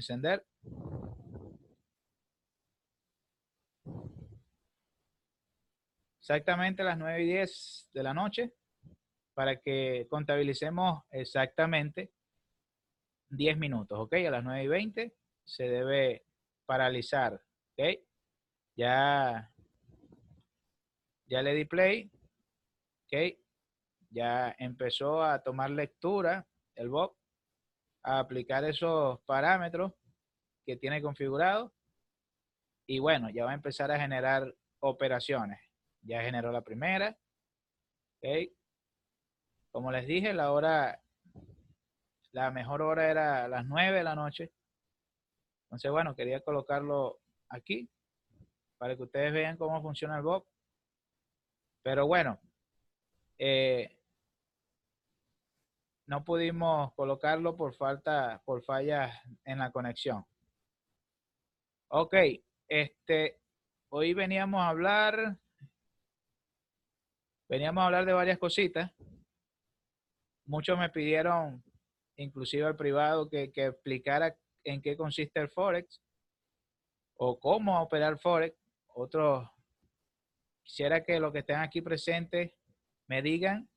encender. Exactamente a las 9:10 de la noche para que contabilicemos exactamente 10 minutos, ¿ok? A las 9:20 se debe paralizar, ¿ok? Ya le di play, ¿ok? Ya empezó a tomar lectura el bot, a aplicar esos parámetros que tiene configurado y bueno, ya va a empezar a generar operaciones. Ya generó la primera, ¿ok? Como les dije, la mejor hora era las 9 de la noche. Entonces, bueno, quería colocarlo aquí para que ustedes vean cómo funciona el bot. Pero bueno, no pudimos colocarlo por fallas en la conexión. Ok, hoy veníamos a hablar de varias cositas. Muchos me pidieron, inclusive al privado, que explicara en qué consiste el Forex o cómo operar Forex. Otros quisiera que los que estén aquí presentes me digan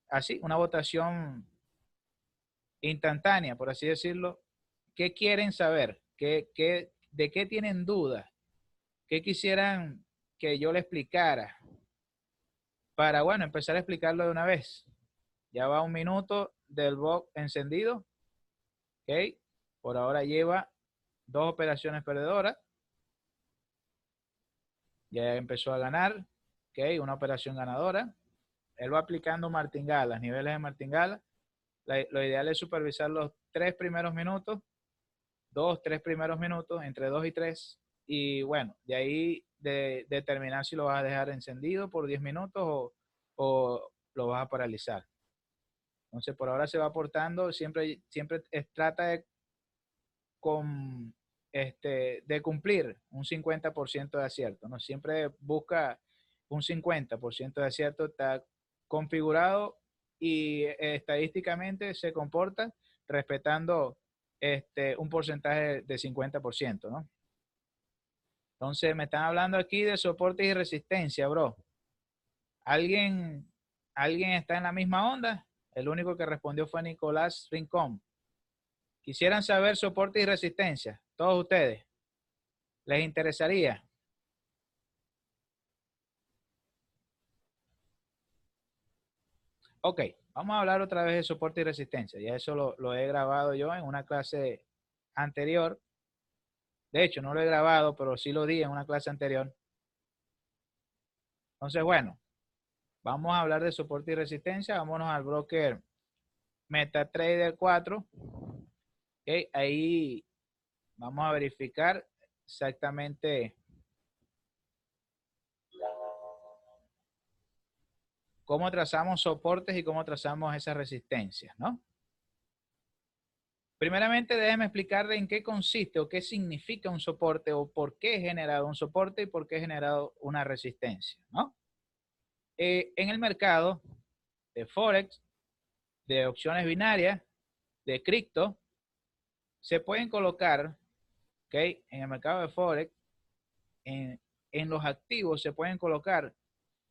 así, una votación instantánea, por así decirlo, qué quieren saber, de qué tienen dudas, qué quisieran que yo le explicara, para, bueno, empezar a explicarlo de una vez. Ya va 1 minuto del bot encendido, ok, por ahora lleva 2 operaciones perdedoras, ya empezó a ganar, ok, una operación ganadora. Él va aplicando martingala, niveles de martingala. Lo ideal es supervisar los 3 primeros minutos, 3 primeros minutos, entre 2 y 3, y bueno, de ahí determinar si lo vas a dejar encendido por 10 minutos o lo vas a paralizar. Entonces, por ahora se va aportando, siempre trata de cumplir un 50% de acierto, ¿no? Siempre busca un 50% de acierto, está configurado y estadísticamente se comporta respetando un porcentaje de 50%, ¿no? Entonces me están hablando aquí de soporte y resistencia, bro. ¿Alguien, ¿Alguien está en la misma onda? El único que respondió fue Nicolás Rincón. Quisieran saber soporte y resistencia. Todos ustedes. ¿Les interesaría? Ok, vamos a hablar otra vez de soporte y resistencia. Ya eso lo he grabado yo en una clase anterior. De hecho, no lo he grabado, pero sí lo di en una clase anterior. Entonces, bueno, vamos a hablar de soporte y resistencia. Vámonos al broker MetaTrader 4. Okay, ahí vamos a verificar exactamente cómo trazamos soportes y cómo trazamos esas resistencias, ¿no? Primeramente, déjeme explicarle en qué consiste o qué significa un soporte o por qué he generado un soporte y por qué he generado una resistencia, ¿no? En el mercado de Forex, de opciones binarias, de cripto, se pueden colocar, ¿ok? En el mercado de Forex, en los activos se pueden colocar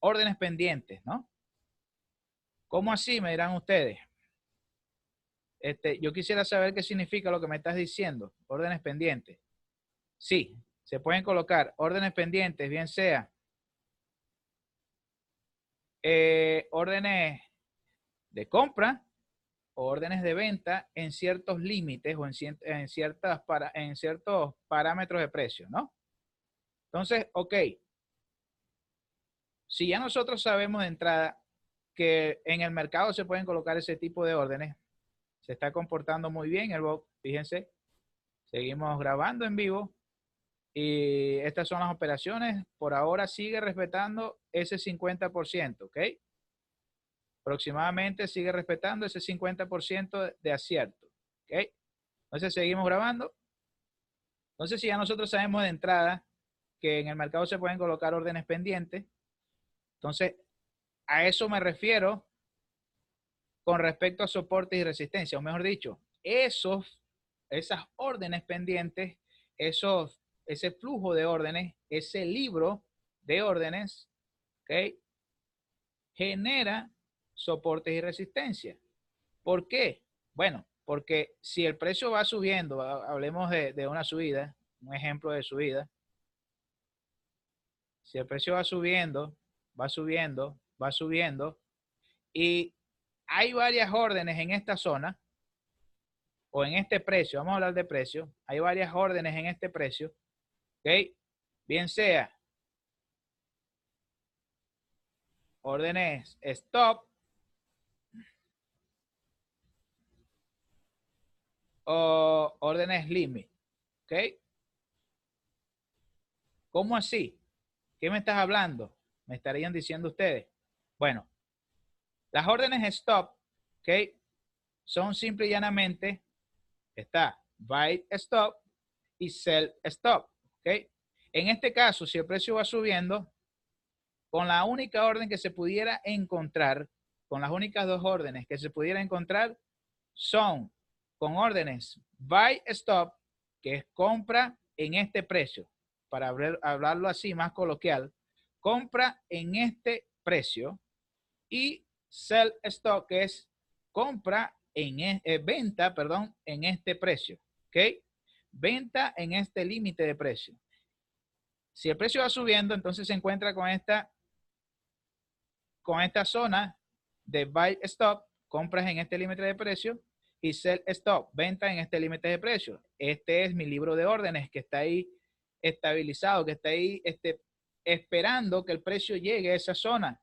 órdenes pendientes, ¿no? ¿Cómo así? Me dirán ustedes. Yo quisiera saber qué significa lo que me estás diciendo, órdenes pendientes. Sí, se pueden colocar órdenes pendientes, bien sea órdenes de compra o órdenes de venta en ciertos límites o en ciertos parámetros de precio, ¿no? Entonces, ok, si ya nosotros sabemos de entrada que en el mercado se pueden colocar ese tipo de órdenes, se está comportando muy bien el bot, fíjense, seguimos grabando en vivo y estas son las operaciones, por ahora sigue respetando ese 50%, ¿ok? Aproximadamente sigue respetando ese 50% de acierto, ¿ok? Entonces seguimos grabando. Entonces si ya nosotros sabemos de entrada que en el mercado se pueden colocar órdenes pendientes, entonces a eso me refiero con respecto a soportes y resistencia, o mejor dicho, esos esas órdenes pendientes, ese flujo de órdenes, ese libro de órdenes, ¿ok? Genera soportes y resistencia. ¿Por qué? Bueno, porque si el precio va subiendo, hablemos de una subida, un ejemplo de subida. Si el precio va subiendo, va subiendo, va subiendo, y hay varias órdenes en esta zona, o en este precio, vamos a hablar de precio, hay varias órdenes en este precio, ¿ok? Bien sea órdenes stop o órdenes limit, ¿ok? ¿Cómo así? ¿Qué me estás hablando? Me estarían diciendo ustedes. Bueno, las órdenes stop, ¿ok? Son simple y llanamente, está buy stop y sell stop, ¿ok? En este caso, si el precio va subiendo, con la única orden que se pudiera encontrar, con las únicas dos órdenes que se pudiera encontrar, son con órdenes buy stop, que es compra en este precio, para hablarlo así más coloquial, compra en este precio, y sell stop, que es compra en venta, perdón, en este precio, ¿ok? Venta en este límite de precio. Si el precio va subiendo, entonces se encuentra con esta zona de buy stop, compras en este límite de precio, y sell stop, venta en este límite de precio. Este es mi libro de órdenes que está ahí estabilizado, que está ahí esperando que el precio llegue a esa zona.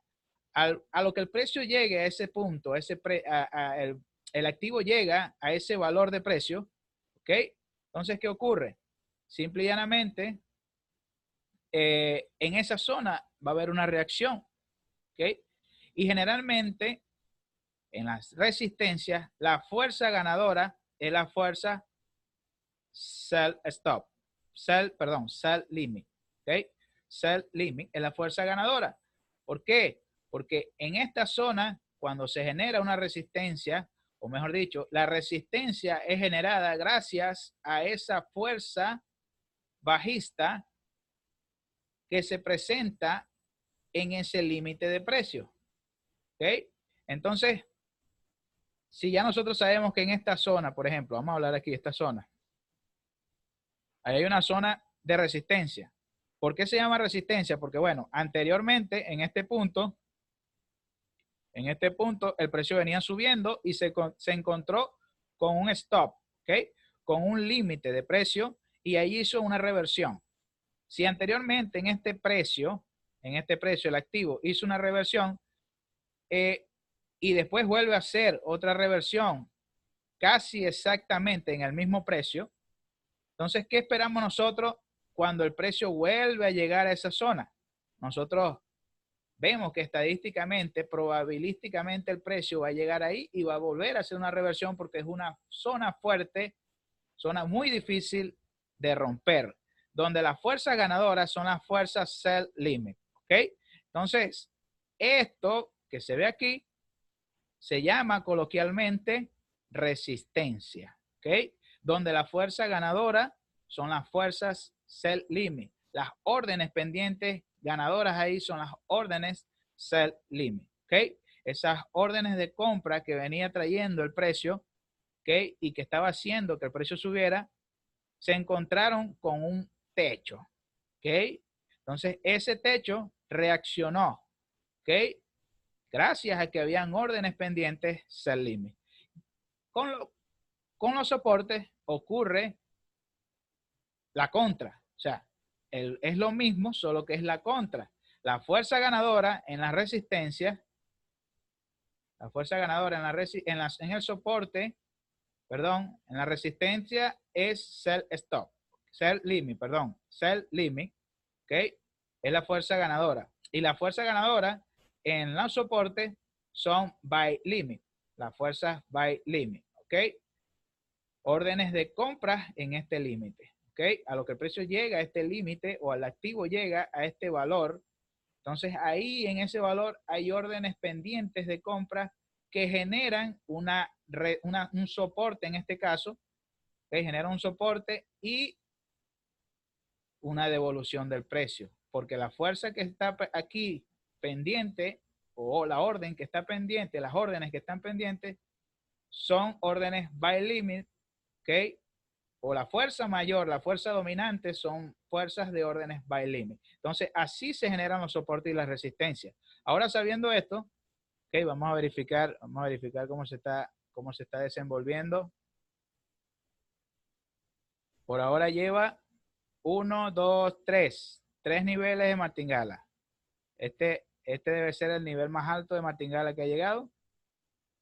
A lo que el precio llegue a ese punto, el activo llega a ese valor de precio, ¿ok? Entonces, ¿qué ocurre? Simple y llanamente, en esa zona va a haber una reacción, ¿ok? Y generalmente, en las resistencias, la fuerza ganadora es la fuerza sell stop, sell limit, ¿ok? Sell limit es la fuerza ganadora. ¿Por qué? Porque en esta zona, cuando se genera una resistencia, o mejor dicho, la resistencia es generada gracias a esa fuerza bajista que se presenta en ese límite de precio, ¿ok? Entonces, si ya nosotros sabemos que en esta zona, por ejemplo, vamos a hablar aquí de esta zona, ahí hay una zona de resistencia. ¿Por qué se llama resistencia? Porque, bueno, anteriormente en este punto, el precio venía subiendo y se encontró con un stop, ¿ok? Con un límite de precio, y ahí hizo una reversión. Si anteriormente en este precio el activo hizo una reversión, y después vuelve a hacer otra reversión casi exactamente en el mismo precio, entonces, ¿qué esperamos nosotros cuando el precio vuelve a llegar a esa zona? Nosotros vemos que estadísticamente, probabilísticamente, el precio va a llegar ahí y va a volver a hacer una reversión, porque es una zona fuerte, zona muy difícil de romper, donde las fuerzas ganadoras son las fuerzas sell limit, ¿ok? Entonces, esto que se ve aquí se llama coloquialmente resistencia, ¿ok? Donde la fuerza ganadora son las fuerzas sell limit. Las órdenes pendientes ganadoras ahí son las órdenes sell limit, ¿ok? Esas órdenes de compra que venía trayendo el precio, ¿ok? Y que estaba haciendo que el precio subiera, se encontraron con un techo, ¿ok? Entonces, ese techo reaccionó, ¿ok? Gracias a que habían órdenes pendientes sell limit. Con los soportes ocurre la contra. O sea, es lo mismo, solo que es la contra. La fuerza ganadora en las resistencias, la fuerza ganadora en el soporte, perdón, en la resistencia es sell stop, sell limit, perdón, sell limit, ¿ok? Es la fuerza ganadora. Y la fuerza ganadora en los soportes son buy limit, las fuerzas buy limit, ¿ok? Órdenes de compras en este límite, ¿ok? A lo que el precio llega a este límite, o al activo llega a este valor, entonces ahí en ese valor hay órdenes pendientes de compra que generan un soporte en este caso, ¿ok? Genera un soporte y una devolución del precio, porque la fuerza que está aquí pendiente, o la orden que está pendiente, las órdenes que están pendientes, son órdenes by limit, ¿ok? O la fuerza mayor, la fuerza dominante, son fuerzas de órdenes by limit. Entonces, así se generan los soportes y las resistencias. Ahora, sabiendo esto, ¿ok? Vamos a verificar cómo se está desenvolviendo. Por ahora lleva 1, 2, 3. 3 niveles de martingala. Este debe ser el nivel más alto de martingala que ha llegado.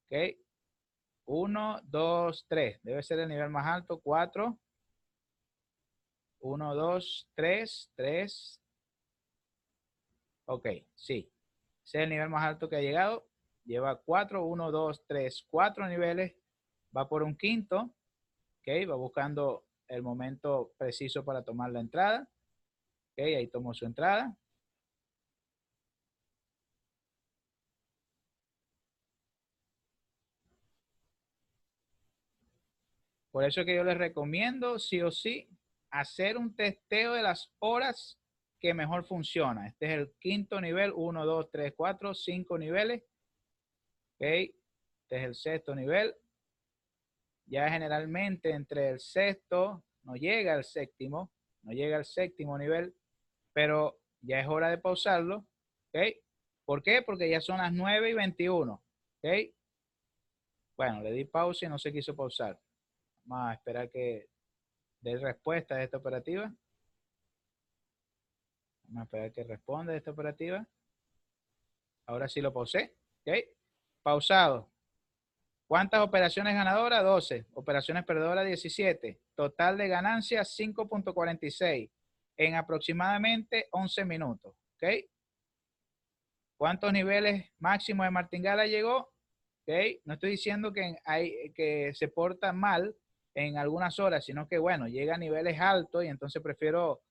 ¿Ok? 1, 2, 3. Debe ser el nivel más alto. 4. 1, 2, 3. 3. Ok, sí. Ese es el nivel más alto que ha llegado. Lleva 4, 1, 2, 3, 4 niveles. Va por un quinto. Ok, va buscando el momento preciso para tomar la entrada. Ok, ahí tomó su entrada. Por eso que yo les recomiendo, sí o sí, hacer un testeo de las horas que mejor funciona. Este es el quinto nivel, 1, 2, 3, 4, 5 niveles. Ok, este es el sexto nivel. Ya generalmente entre el sexto, no llega al séptimo, no llega al séptimo nivel, pero ya es hora de pausarlo. ¿Ok? ¿Por qué? Porque ya son las 9:21. ¿Ok? Bueno, le di pausa y no se quiso pausar. Vamos a esperar que dé respuesta a esta operativa. Vamos a esperar que responda esta operativa. Ahora sí lo pausé. ¿Ok? Pausado. ¿Cuántas operaciones ganadoras? 12. Operaciones perdedoras, 17. Total de ganancias, 5.46 en aproximadamente 11 minutos. ¿Ok? ¿Cuántos niveles máximos de martingala llegó? ¿Ok? No estoy diciendo que se porta mal en algunas horas, sino que, bueno, llega a niveles altos y entonces prefiero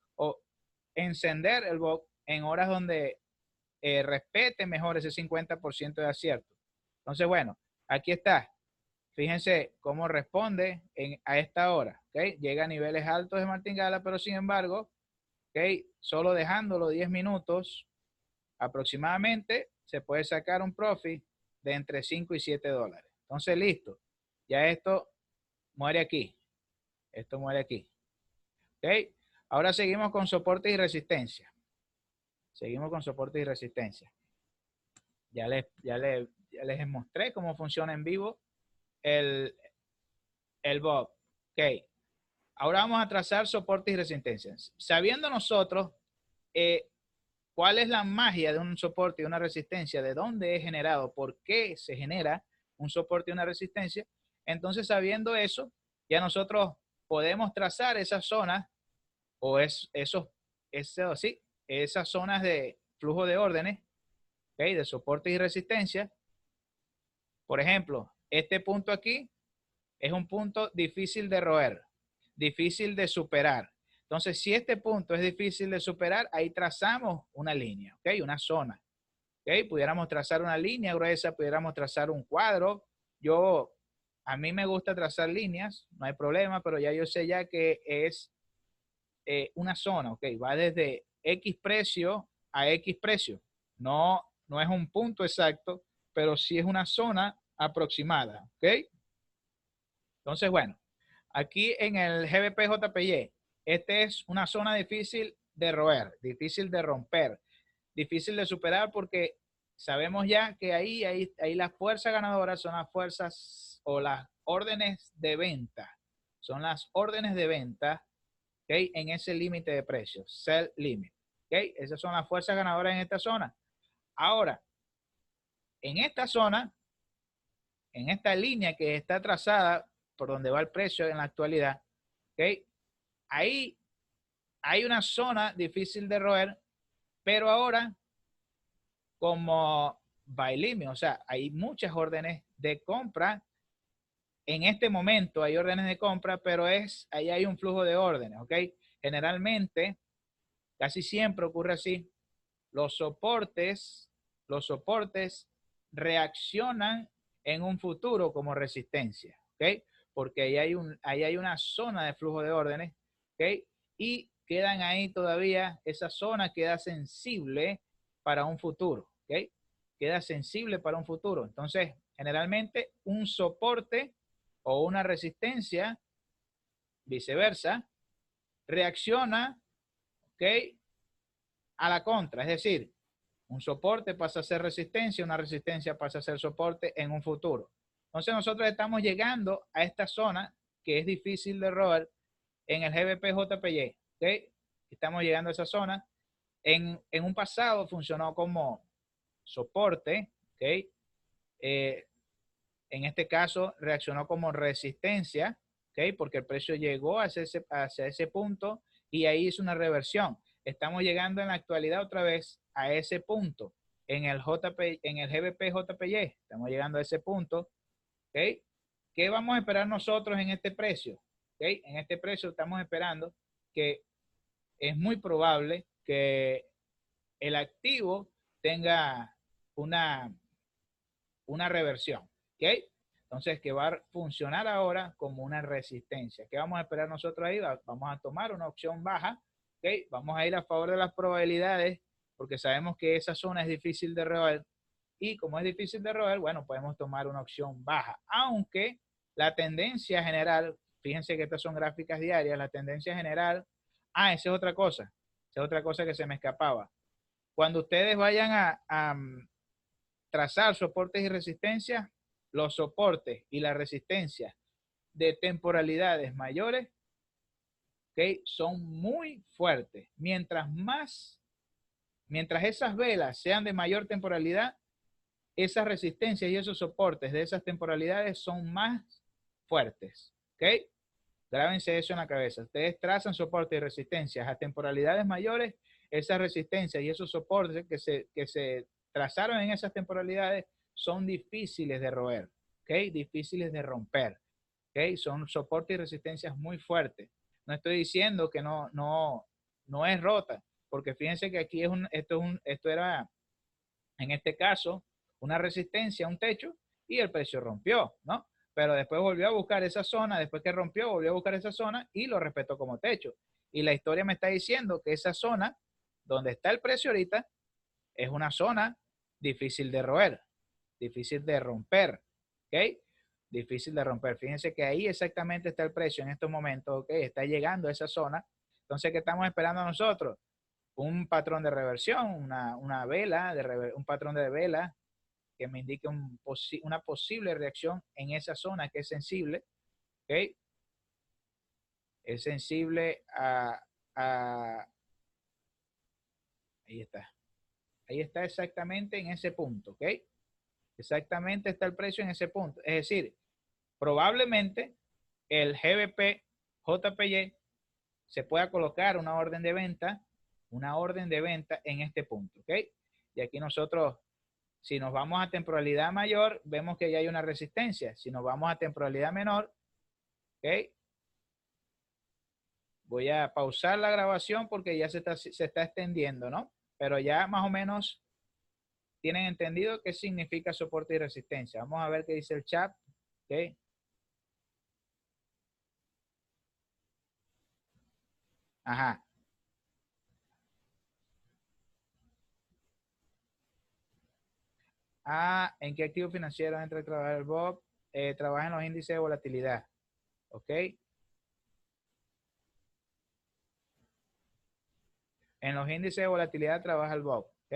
encender el bot en horas donde respete mejor ese 50% de acierto. Entonces, bueno, aquí está. Fíjense cómo responde a esta hora. ¿Okay? Llega a niveles altos de martingala, pero sin embargo, ¿okay? Solo dejándolo 10 minutos aproximadamente, se puede sacar un profit de entre 5 y 7 dólares. Entonces, listo. Ya esto muere aquí. Esto muere aquí. ¿Okay? Ahora seguimos con soporte y resistencia. Seguimos con soporte y resistencia. Ya les mostré cómo funciona en vivo el Bob. Ok. Ahora vamos a trazar soporte y resistencias. Sabiendo nosotros cuál es la magia de un soporte y una resistencia, de dónde es generado, por qué se genera un soporte y una resistencia, entonces sabiendo eso, ya nosotros podemos trazar esas zonas o esas zonas de flujo de órdenes, ¿okay? De soporte y resistencia. Por ejemplo, este punto aquí es un punto difícil de roer, difícil de superar. Entonces, si este punto es difícil de superar, ahí trazamos una línea, ¿ok? Una zona, ¿ok? Pudiéramos trazar una línea gruesa, pudiéramos trazar un cuadro. A mí me gusta trazar líneas, no hay problema, pero ya yo sé ya que es una zona, ¿ok? Va desde X precio a X precio. No, no es un punto exacto, pero sí es una zona aproximada, ¿ok? Entonces, bueno, aquí en el GBP-JPY, este es una zona difícil de roer, difícil de romper, difícil de superar porque sabemos ya que ahí las fuerzas ganadoras son las fuerzas o las órdenes de venta. Son las órdenes de venta, ¿okay? En ese límite de precios, sell limit. ¿Okay? Esas son las fuerzas ganadoras en esta zona. Ahora, en esta zona, en esta línea que está trazada por donde va el precio en la actualidad, ¿okay? Ahí hay una zona difícil de roer, pero ahora como by limit, o sea, hay muchas órdenes de compra. En este momento hay órdenes de compra, pero ahí hay un flujo de órdenes, ¿ok? Generalmente, casi siempre ocurre así. Los soportes reaccionan en un futuro como resistencia, ¿ok? porque ahí hay una zona de flujo de órdenes, ¿ok? Y quedan ahí todavía, esa zona queda sensible para un futuro, ¿ok? Queda sensible para un futuro. Entonces, generalmente un soporte o una resistencia, viceversa, reacciona, ¿ok? A la contra, es decir, un soporte pasa a ser resistencia, una resistencia pasa a ser soporte en un futuro. Entonces nosotros estamos llegando a esta zona que es difícil de robar en el GBP JPY, ¿ok? Estamos llegando a esa zona. En un pasado funcionó como soporte, ¿ok? En este caso reaccionó como resistencia, ¿ok? Porque el precio llegó hacia ese punto y ahí hizo una reversión. Estamos llegando en la actualidad otra vez a ese punto en el en el GBP JPY. Estamos llegando a ese punto, ¿ok? ¿Qué vamos a esperar nosotros en este precio? ¿Ok? En este precio estamos esperando que es muy probable que el activo tenga una, una reversión, ¿ok? Entonces, que va a funcionar ahora como una resistencia. ¿Qué vamos a esperar nosotros ahí? Vamos a tomar una opción baja, ¿ok? Vamos a ir a favor de las probabilidades, porque sabemos que esa zona es difícil de roer, y como es difícil de roer, bueno, podemos tomar una opción baja, aunque la tendencia general, fíjense que estas son gráficas diarias, la tendencia general, esa es otra cosa, esa es otra cosa que se me escapaba. Cuando ustedes vayan a trazar soportes y resistencias, los soportes y las resistencias de temporalidades mayores, ¿okay? Son muy fuertes. Mientras esas velas sean de mayor temporalidad, esas resistencias y esos soportes de esas temporalidades son más fuertes. ¿Ok? Grábense eso en la cabeza. Ustedes trazan soportes y resistencias a temporalidades mayores, esas resistencias y esos soportes que se trazaron en esas temporalidades son difíciles de roer, ¿ok? Difíciles de romper, ¿ok? Son soportes y resistencias muy fuertes. No estoy diciendo que no es rota, porque fíjense que aquí esto era, en este caso, una resistencia, un techo, y el precio rompió, ¿no? Pero después volvió a buscar esa zona, después que rompió, volvió a buscar esa zona y lo respetó como techo. Y la historia me está diciendo que esa zona, donde está el precio ahorita, es una zona difícil de roer, difícil de romper, ¿ok? Difícil de romper. Fíjense que ahí exactamente está el precio en estos momentos, ¿ok? Está llegando a esa zona. Entonces, ¿qué estamos esperando nosotros? Un patrón de reversión, una vela, un patrón de vela que me indique una posible reacción en esa zona que es sensible, ¿ok? Es sensible a ahí está. Ahí está exactamente en ese punto, ¿ok? Exactamente está el precio en ese punto. Es decir, probablemente el GBP JPY se pueda colocar una orden de venta en este punto, ¿ok? Y aquí nosotros, si nos vamos a temporalidad mayor, vemos que ya hay una resistencia. Si nos vamos a temporalidad menor, ¿ok? Voy a pausar la grabación porque ya se está extendiendo, ¿no? Pero ya más o menos tienen entendido qué significa soporte y resistencia. Vamos a ver qué dice el chat, ¿ok? Ajá. ¿En qué activo financiero entra a trabajar el Bob? Trabaja en los índices de volatilidad, ¿ok? En los índices de volatilidad trabaja el Bob, ¿ok?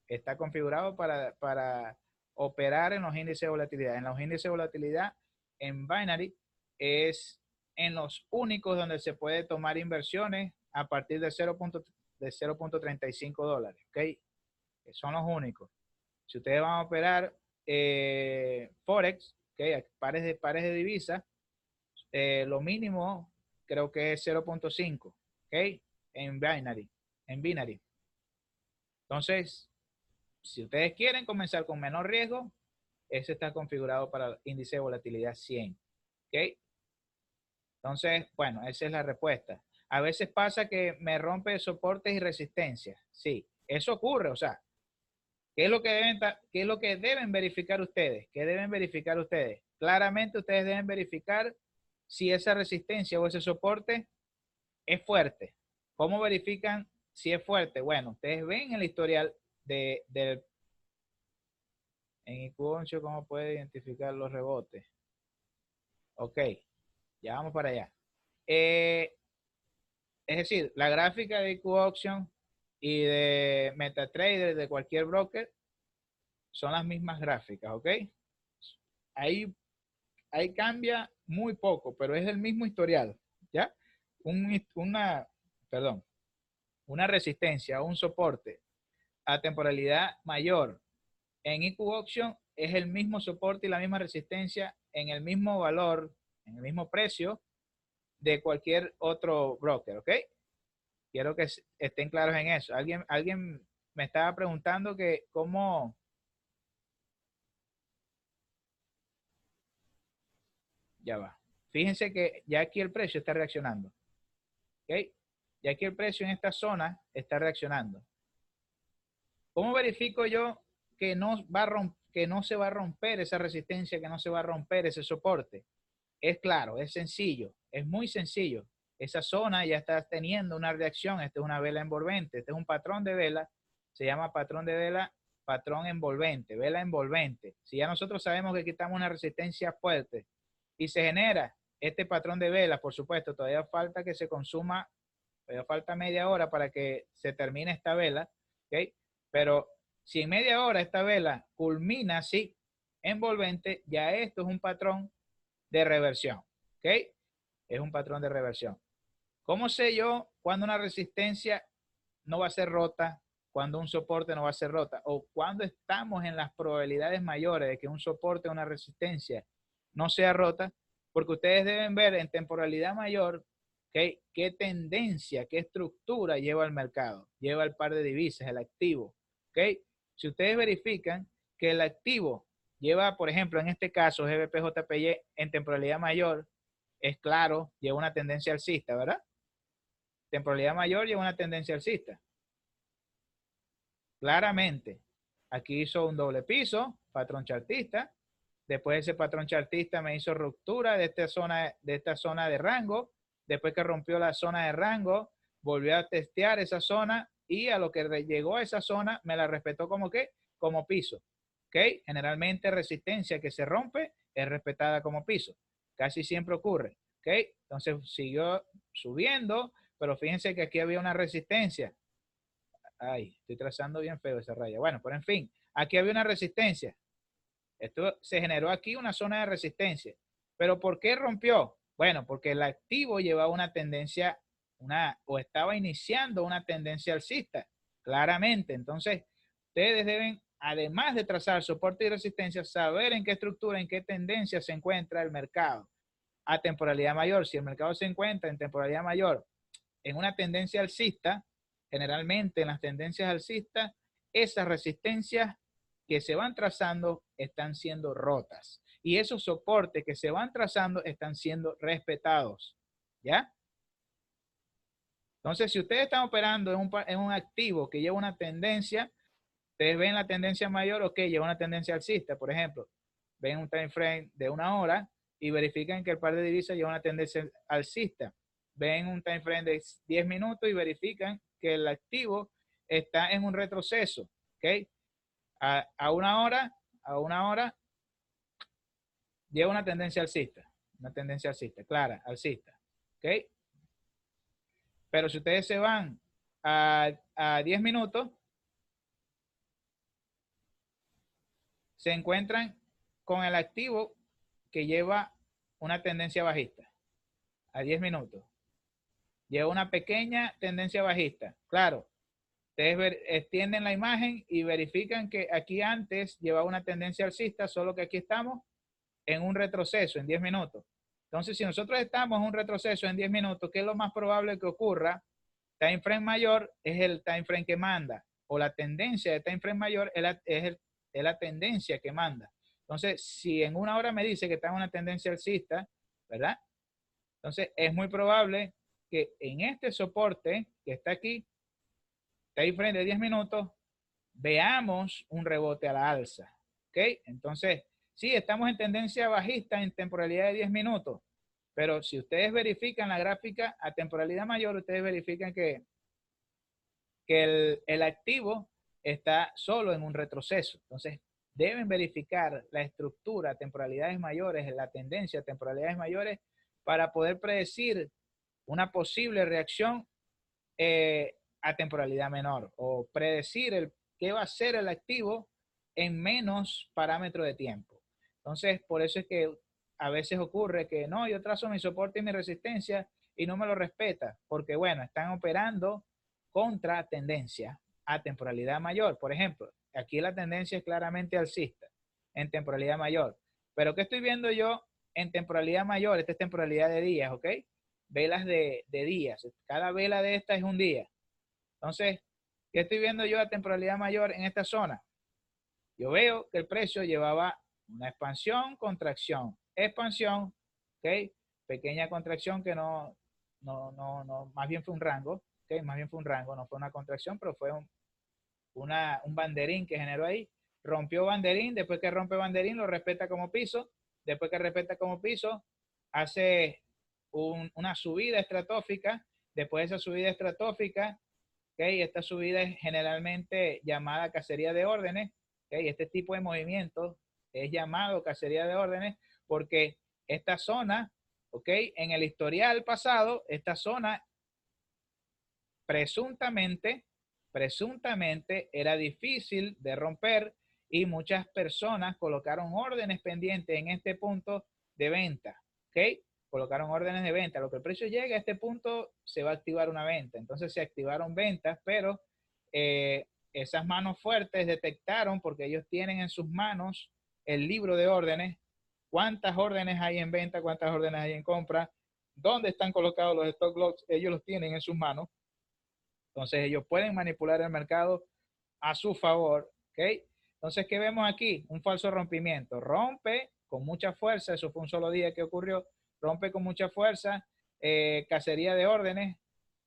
Está configurado para operar en los índices de volatilidad. En los índices de volatilidad, en Binary, es en los únicos donde se puede tomar inversiones a partir de 0.35 dólares, ¿ok? Son los únicos. Si ustedes van a operar Forex, ¿ok? Pares de divisas, lo mínimo creo que es 0.5, ¿ok? En Binary, en Binary. Entonces, si ustedes quieren comenzar con menor riesgo, ese está configurado para el índice de volatilidad 100, ¿ok? Entonces, bueno, esa es la respuesta. A veces pasa que me rompe soportes y resistencias. Sí, eso ocurre, o sea, qué es lo que deben verificar ustedes? ¿Qué deben verificar ustedes? Claramente ustedes deben verificar si esa resistencia o ese soporte es fuerte. ¿Cómo verifican si es fuerte? Bueno, ustedes ven el historial del en IQ11 cómo puede identificar los rebotes. Ok, ya vamos para allá. Es decir, la gráfica de IQ Auction y de MetaTrader, de cualquier broker, son las mismas gráficas, ¿ok? Ahí cambia muy poco, pero es el mismo historial, ¿ya? Perdón, una resistencia o un soporte a temporalidad mayor en IQ Auction es el mismo soporte y la misma resistencia en el mismo valor, en el mismo precio de cualquier otro broker, ¿ok? Quiero que estén claros en eso. Alguien me estaba preguntando que cómo, ya va. Fíjense que ya aquí el precio está reaccionando, ¿ok? Ya aquí el precio en esta zona está reaccionando. ¿Cómo verifico yo que que no se va a romper esa resistencia, que no se va a romper ese soporte? Es claro, es sencillo, es muy sencillo. Esa zona ya está teniendo una reacción. Esta es una vela envolvente, este es un patrón de vela, se llama patrón de vela, patrón envolvente, vela envolvente. Si ya nosotros sabemos que quitamos una resistencia fuerte y se genera este patrón de vela, por supuesto, todavía falta que se consuma, todavía falta media hora para que se termine esta vela, ¿ok? Pero si en media hora esta vela culmina así, envolvente, ya esto es un patrón de reversión, ¿ok? Es un patrón de reversión. ¿Cómo sé yo cuando una resistencia no va a ser rota, cuando un soporte no va a ser rota, o cuando estamos en las probabilidades mayores de que un soporte o una resistencia no sea rota? Porque ustedes deben ver en temporalidad mayor, ¿okay?, qué tendencia, qué estructura lleva el mercado, lleva el par de divisas, el activo, ¿ok? Si ustedes verifican que el activo lleva, por ejemplo, en este caso, GBP-JPY en temporalidad mayor, es claro, lleva una tendencia alcista, ¿verdad? Temporalidad mayor lleva una tendencia alcista. Claramente, aquí hizo un doble piso, patrón chartista. Después ese patrón chartista me hizo ruptura de esta zona de rango. Después que rompió la zona de rango, volvió a testear esa zona y a lo que llegó a esa zona me la respetó como que, como piso. ¿Ok? Generalmente resistencia que se rompe es respetada como piso. Casi siempre ocurre. ¿Ok? Entonces siguió subiendo, pero fíjense que aquí había una resistencia. Ay, estoy trazando bien feo esa raya. Bueno, pero en fin, aquí había una resistencia. Esto se generó aquí una zona de resistencia. ¿Pero por qué rompió? Bueno, porque el activo llevaba una tendencia, o estaba iniciando una tendencia alcista, claramente. Entonces, ustedes deben, además de trazar soporte y resistencia, saber en qué estructura, en qué tendencia se encuentra el mercado a temporalidad mayor. Si el mercado se encuentra en temporalidad mayor en una tendencia alcista, generalmente en las tendencias alcistas, esas resistencias que se van trazando están siendo rotas y esos soportes que se van trazando están siendo respetados, ¿ya? Entonces, si ustedes están operando en un activo que lleva una tendencia, ustedes ven la tendencia mayor, ok, lleva una tendencia alcista, por ejemplo, ven un time frame de una hora y verifican que el par de divisas lleva una tendencia alcista. Ven un time frame de 10 minutos y verifican que el activo está en un retroceso, ¿ok? A una hora lleva una tendencia alcista, clara, alcista, ¿ok? Pero si ustedes se van a 10 minutos, se encuentran con el activo que lleva una tendencia bajista a 10 minutos. Lleva una pequeña tendencia bajista. Claro, ustedes extienden la imagen y verifican que aquí antes llevaba una tendencia alcista, solo que aquí estamos en un retroceso en 10 minutos. Entonces, si nosotros estamos en un retroceso en 10 minutos, ¿qué es lo más probable que ocurra? Time frame mayor es el time frame que manda, o la tendencia de time frame mayor es la tendencia que manda. Entonces, si en una hora me dice que está en una tendencia alcista, ¿verdad? Entonces, es muy probable que en este soporte que está aquí, time frame de 10 minutos, veamos un rebote a la alza. ¿Ok? Entonces, sí, estamos en tendencia bajista en temporalidad de 10 minutos, Pero si ustedes verifican la gráfica a temporalidad mayor, ustedes verifican que el activo está solo en un retroceso. Entonces, deben verificar la estructura a temporalidades mayores, la tendencia a temporalidades mayores, para poder predecir una posible reacción a temporalidad menor o predecir qué va a ser el activo en menos parámetros de tiempo. Entonces, por eso es que a veces ocurre que no, yo trazo mi soporte y mi resistencia y no me lo respeta, porque bueno, están operando contra tendencia a temporalidad mayor. Por ejemplo, aquí la tendencia es claramente alcista en temporalidad mayor. Pero ¿qué estoy viendo yo en temporalidad mayor? Esta es temporalidad de días, ¿ok? Velas de días. Cada vela de esta es un día. Entonces, ¿qué estoy viendo yo a temporalidad mayor en esta zona? Yo veo que el precio llevaba una expansión, contracción, expansión, ¿ok? Pequeña contracción que no, más bien fue un rango, ¿ok? Más bien fue un rango, no fue una contracción, pero fue un banderín que generó ahí. Rompió banderín, después que rompe banderín lo respeta como piso, después que respeta como piso, hace una subida estratosférica, después de esa subida estratosférica, ¿okay? Esta subida es generalmente llamada cacería de órdenes, ¿okay? Este tipo de movimiento es llamado cacería de órdenes porque esta zona, ¿ok? En el historial pasado, esta zona presuntamente era difícil de romper y muchas personas colocaron órdenes pendientes en este punto de venta, ¿ok? Colocaron órdenes de venta. Lo que el precio llegue a este punto, se va a activar una venta. Entonces se activaron ventas, pero esas manos fuertes detectaron, porque ellos tienen en sus manos el libro de órdenes, cuántas órdenes hay en venta, cuántas órdenes hay en compra, dónde están colocados los stock loss, ellos los tienen en sus manos. Entonces ellos pueden manipular el mercado a su favor, ¿ok? Entonces, ¿qué vemos aquí? Un falso rompimiento. Rompe con mucha fuerza, eso fue un solo día que ocurrió, rompe con mucha fuerza, cacería de órdenes,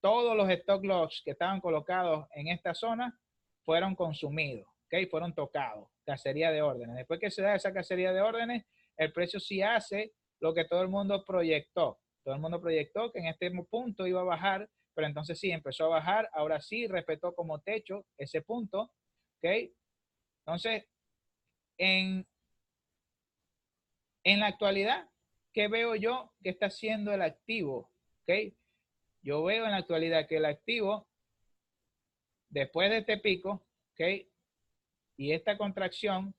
todos los stock loss que estaban colocados en esta zona fueron consumidos, ¿ok? Fueron tocados, cacería de órdenes. Después que se da esa cacería de órdenes, el precio sí hace lo que todo el mundo proyectó. Todo el mundo proyectó que en este punto iba a bajar, pero entonces sí, empezó a bajar, ahora sí respetó como techo ese punto, ¿ok? Entonces, en, en la actualidad, ¿qué veo yo que está haciendo el activo? ¿Ok? Yo veo en la actualidad que el activo, después de este pico, ¿ok? Y esta contracción,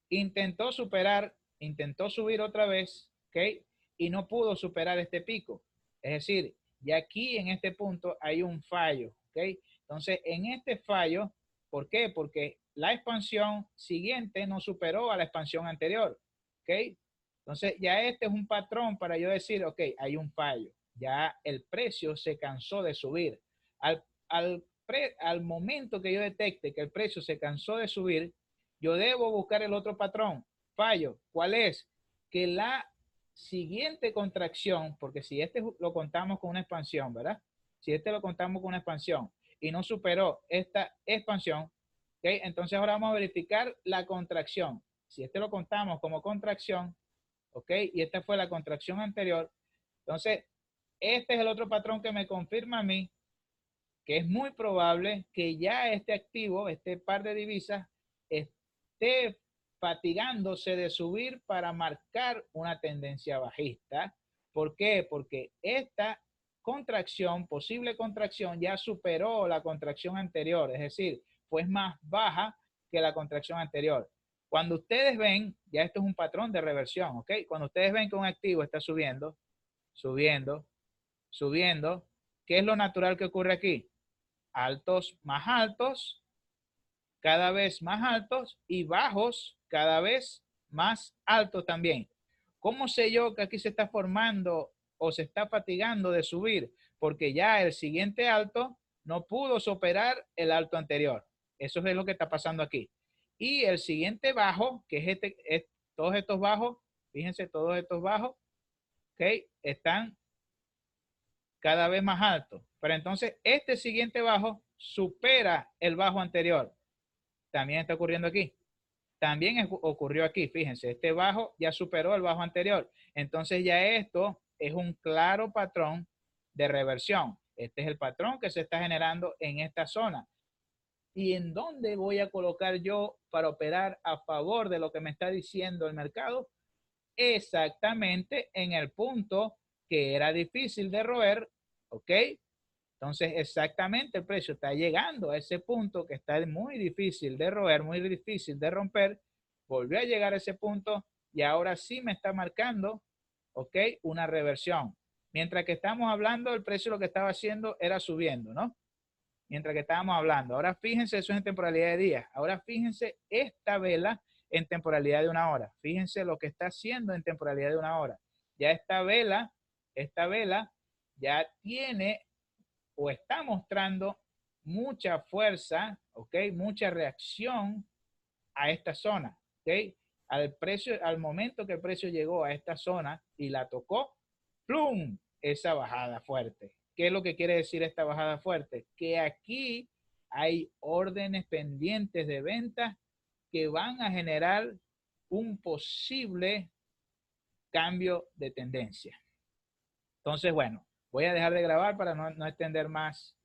intentó subir otra vez, ¿ok? Y no pudo superar este pico. Es decir, ya aquí en este punto hay un fallo, ¿ok? Entonces, en este fallo, ¿por qué? Porque la expansión siguiente no superó a la expansión anterior, ¿ok? Entonces, ya este es un patrón para yo decir, ok, hay un fallo. Ya el precio se cansó de subir. Al momento que yo detecte que el precio se cansó de subir, yo debo buscar el otro patrón. Fallo. ¿Cuál es? Que la siguiente contracción, porque si este lo contamos con una expansión, ¿verdad? Si este lo contamos con una expansión y no superó esta expansión, ¿okay? Entonces ahora vamos a verificar la contracción. Si este lo contamos como contracción, ¿ok? Y esta fue la contracción anterior, entonces este es el otro patrón que me confirma a mí que es muy probable que ya este activo, este par de divisas, esté fatigándose de subir para marcar una tendencia bajista. ¿Por qué? Porque esta contracción, posible contracción, ya superó la contracción anterior, es decir, fue más baja que la contracción anterior. Cuando ustedes ven, ya esto es un patrón de reversión, ¿ok? Cuando ustedes ven que un activo está subiendo, subiendo, subiendo, ¿qué es lo natural que ocurre aquí? Altos más altos, cada vez más altos, y bajos cada vez más altos también. ¿Cómo sé yo que aquí se está formando o se está fatigando de subir? Porque ya el siguiente alto no pudo superar el alto anterior. Eso es lo que está pasando aquí. Y el siguiente bajo, que es todos estos bajos, fíjense, todos estos bajos, ¿ok? Están cada vez más altos. Pero entonces este siguiente bajo supera el bajo anterior. También está ocurriendo aquí. También ocurrió aquí, fíjense, este bajo ya superó el bajo anterior. Entonces ya esto es un claro patrón de reversión. Este es el patrón que se está generando en esta zona. ¿Y en dónde voy a colocar yo para operar a favor de lo que me está diciendo el mercado? Exactamente en el punto que era difícil de roer, ¿ok? Entonces, exactamente el precio está llegando a ese punto que está muy difícil de roer, muy difícil de romper. Volvió a llegar a ese punto y ahora sí me está marcando, ¿ok? Una reversión. Mientras que estamos hablando, el precio lo que estaba haciendo era subiendo, ¿no? Mientras que estábamos hablando. Ahora fíjense, eso es en temporalidad de días. Ahora fíjense esta vela en temporalidad de una hora. Fíjense lo que está haciendo en temporalidad de una hora. Ya esta vela ya tiene o está mostrando mucha fuerza, ¿ok? Mucha reacción a esta zona, ¿ok? Al precio, al momento que el precio llegó a esta zona y la tocó, ¡plum! Esa bajada fuerte. ¿Qué es lo que quiere decir esta bajada fuerte? Que aquí hay órdenes pendientes de ventas que van a generar un posible cambio de tendencia. Entonces, bueno, voy a dejar de grabar para no extender más